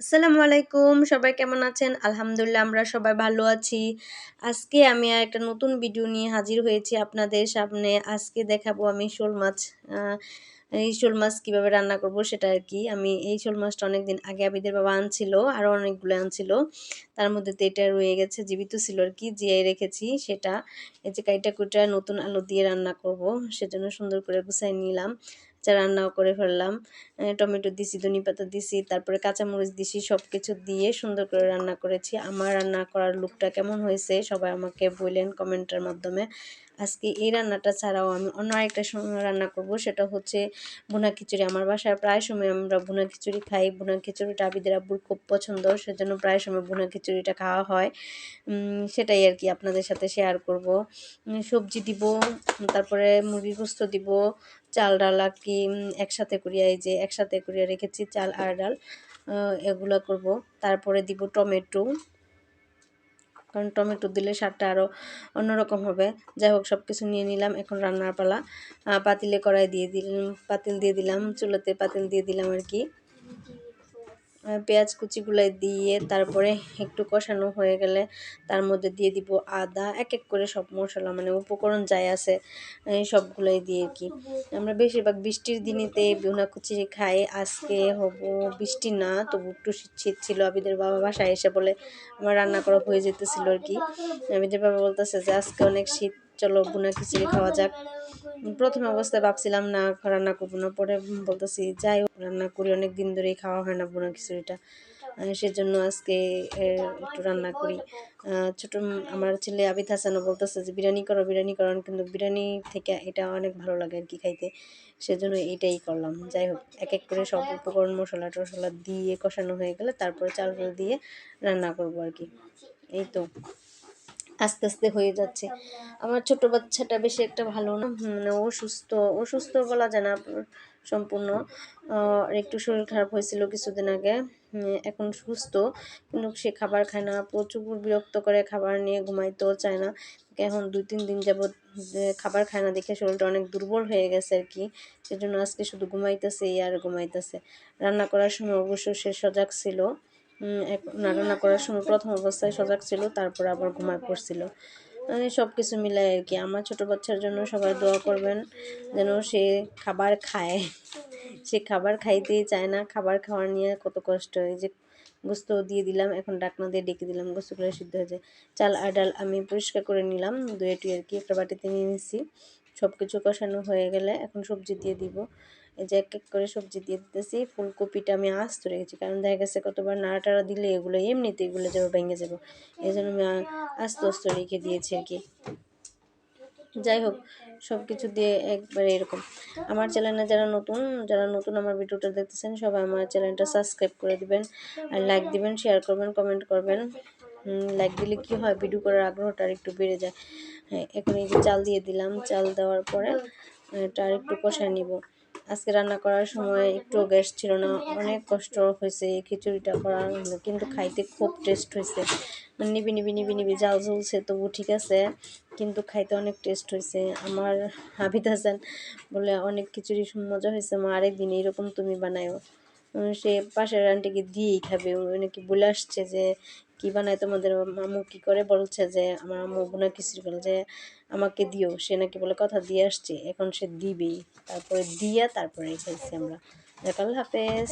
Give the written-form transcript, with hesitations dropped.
আসসালামু আলাইকুম, সবাই কেমন আছেন? আলহামদুলিল্লাহ আমরা সবাই ভালো আছি। আজকে আমি একটা নতুন ভিডিও নিয়ে হাজির হয়েছি আপনাদের সামনে। আজকে দেখাবো আমি শোল মাছ। এই শোল মাছ কীভাবে রান্না করব সেটা আর কি। আমি এই শোল মাছটা অনেকদিন আগে আবিদের বাবা আনছিল, আরও অনেকগুলো আনছিল। তার মধ্যে তো এটা রয়ে গেছে, জীবিত ছিল আর কি, জিয়াই রেখেছি সেটা। এই যে কাইটা কুইটা নতুন আলু দিয়ে রান্না করব, সেজন্য সুন্দর করে গুছাই নিলাম। রান্নাও করে ফেললাম। টমেটো দিছি, ধনিয়া দিছি, তারপরে কাঁচামরিচ দিছি, সব কিছু দিয়ে সুন্দর করে রান্না করেছি। আমার রান্না করার লুকটা কেমন হয়েছে সবাই আমাকে বললেন কমেন্টের মাধ্যমে। আজকে এই রান্নাটা ছাড়াও আমি অন্য আরেকটা রান্না করব, সেটা হচ্ছে ভুনা খিচুড়ি। আমার বাসায় প্রায় সময় আমরা ভুনা খিচুড়ি খাই। ভুনা খিচুড়িটা আবিদের আব্বুর খুব পছন্দ, সেজন্য প্রায় সময় ভুনা খিচুড়িটা খাওয়া হয়। সেটাই আর কি আপনাদের সাথে শেয়ার করব। সবজি দিব, তারপরে মুরগির গোস্ত দিব, চাল ডাল আর কি একসাথে করিয়া, এই যে একসাথে করিয়া রেখেছি চাল আর ডাল, এগুলো করব। তারপরে দিব টমেটো, কারণ টমেটো দিলে স্বাদটা আরও অন্যরকম হবে। যাই হোক, সব কিছু নিয়ে নিলাম, এখন রান্নার পালা। পাতিলে কড়াই দিয়ে দিলাম, পাতিল দিয়ে দিলাম, চুলোতে পাতিল দিয়ে দিলাম আর কি। পেঁয়াজ কুচিগুলো দিয়ে তারপরে একটু কষানো হয়ে গেলে তার মধ্যে দিয়ে দিব আদা, এক এক করে সব মশলা মানে উপকরণ যাই আছে সবগুলোই দিয়ে আর কি। আমরা বেশিরভাগ বৃষ্টির দিনেতে ভুনা খিচুড়ি খাই। আজকে বৃষ্টি না, তবু একটু শীত ছিল। আবিদের বাবা বাসায় এসে বলে আমার রান্না করা হয়ে যেতেছিল আর কি। আবিদের বাবা বলতেছে যে আজকে অনেক শীত, চলো ভুনা খিচুড়ি খাওয়া যাক। প্রথম অবস্থায় ভাবছিলাম না, রান্না করবো না, পরে বলতেছি যাই হোক রান্না করি, অনেক দিন ধরেই খাওয়া হয় না ভুনা খিচুড়িটা, সেজন্য আজকে একটু রান্না করি। ছোট আমার ছেলে আবিদ হাসানও বলতেছে যে বিরিয়ানি করো, বিরিয়ানি করো, কিন্তু বিরিয়ানি থেকে এটা অনেক ভালো লাগে আর কি খাইতে, সেজন্য এইটাই করলাম। যাই হোক, এক এক করে সব উপকরণ মশলা টশলা দিয়ে কষানো হয়ে গেলে তারপরে চাল দিয়ে রান্না করবো আর কি। এই তো আস্তে আস্তে হয়ে যাচ্ছে। আমার ছোট বাচ্চাটা বেশি একটা ভালো না, মানে অসুস্থ বলা যায় না সম্পূর্ণ। একটু শরীর খারাপ হয়েছিল কিছুদিন আগে, এখন সুস্থ, কিন্তু সে খাবার খায় না, প্রচুর বিরক্ত করে, খাবার নিয়ে ঘুমাইতেও চায় না। এখন 2-3 দিন যাবৎ খাবার খায় না দেখে শরীরটা অনেক দুর্বল হয়ে গেছে আর কি, সেজন্য আজকে শুধু ঘুমাইতেছে আর ঘুমাইতেছে। রান্না করার সময় অবশ্য সে সজাগ ছিল, রান্না করার সময় প্রথম অবস্থায় সজাগ ছিল, তারপর আবার ঘুমায় পড়ছিল। সব কিছু মিলাই আর কি। আমার ছোট বাচ্চার জন্য সবাই দোয়া করবেন যেন সে খাবার খায়। সে খাবার খাইতেই চায় না, খাবার খাওয়ার নিয়ে কত কষ্ট। এই যে গোস্ত দিয়ে দিলাম, এখন ডাকনা দিয়ে ডেকে দিলাম, গোস্তগুলো সিদ্ধ হয়ে যায়। চাল আর ডাল আমি পরিষ্কার করে নিলাম, ধুয়ে টুয়ে আর কি একটা বাটিতে নিয়ে নিচ্ছি। সব কিছু কষানো হয়ে গেলে এখন সবজি দিয়ে দিব। এই যে এক এক করে সবজি দিয়ে দিতেছি। ফুলকপিটা আমি আস্ত রেখেছি, কারণ দেখা গেছে কতবার নাড়াটাড়া দিলে এগুলো এমনিতে এগুলো যাবে, ভেঙে যাবো, এই জন্য আমি আস্তে আস্তে রেখে দিয়েছি আর কি। যাই হোক, সব কিছু দিয়ে একবারে এরকম। আমার চ্যানেলে যারা নতুন আমার ভিডিওটা দেখতেছেন, সবাই আমার চ্যানেলটা সাবস্ক্রাইব করে দিবেন, আর লাইক দিবেন, শেয়ার করবেন, কমেন্ট করবেন। লাইক দিলে কি হয়, ভিডিও করার আগ্রহটা আর একটু বেড়ে যায়। হ্যাঁ, এখন এই যে চাল দিয়ে দিলাম, চাল দেওয়ার পরে এটা আর একটু কষায় নিব। আজকে রান্না করার সময় একটু গ্যাস ছিল না, অনেক কষ্ট হয়েছে এই খিচুড়িটা করার, কিন্তু খাইতে খুব টেস্ট হয়েছে। নিবি নিবি নিবি নিবি জাল জ্বলছে, তবু ঠিক আছে, কিন্তু খাইতে অনেক টেস্ট হয়েছে। আমার আবিদ হাসান বলে অনেক খিচুড়ি মজা হয়েছে মা, আরেকদিন এরকম তুমি বানায়ো। সে পাশের আন্টিকে দিয়েই খাবে, নাকি বলে আসছে যে কী বানায় তোমাদের আম্মু, কী করে বলছে যে আমার আম্মু বোনা খিচুড়ি বলে যে আমাকে দিও, সে নাকি বলে কথা দিয়ে আসছে, এখন সে দিবেই। তারপরে দিয়া তারপরে খাইছি আমরা। আল্লাহ হাফেজ।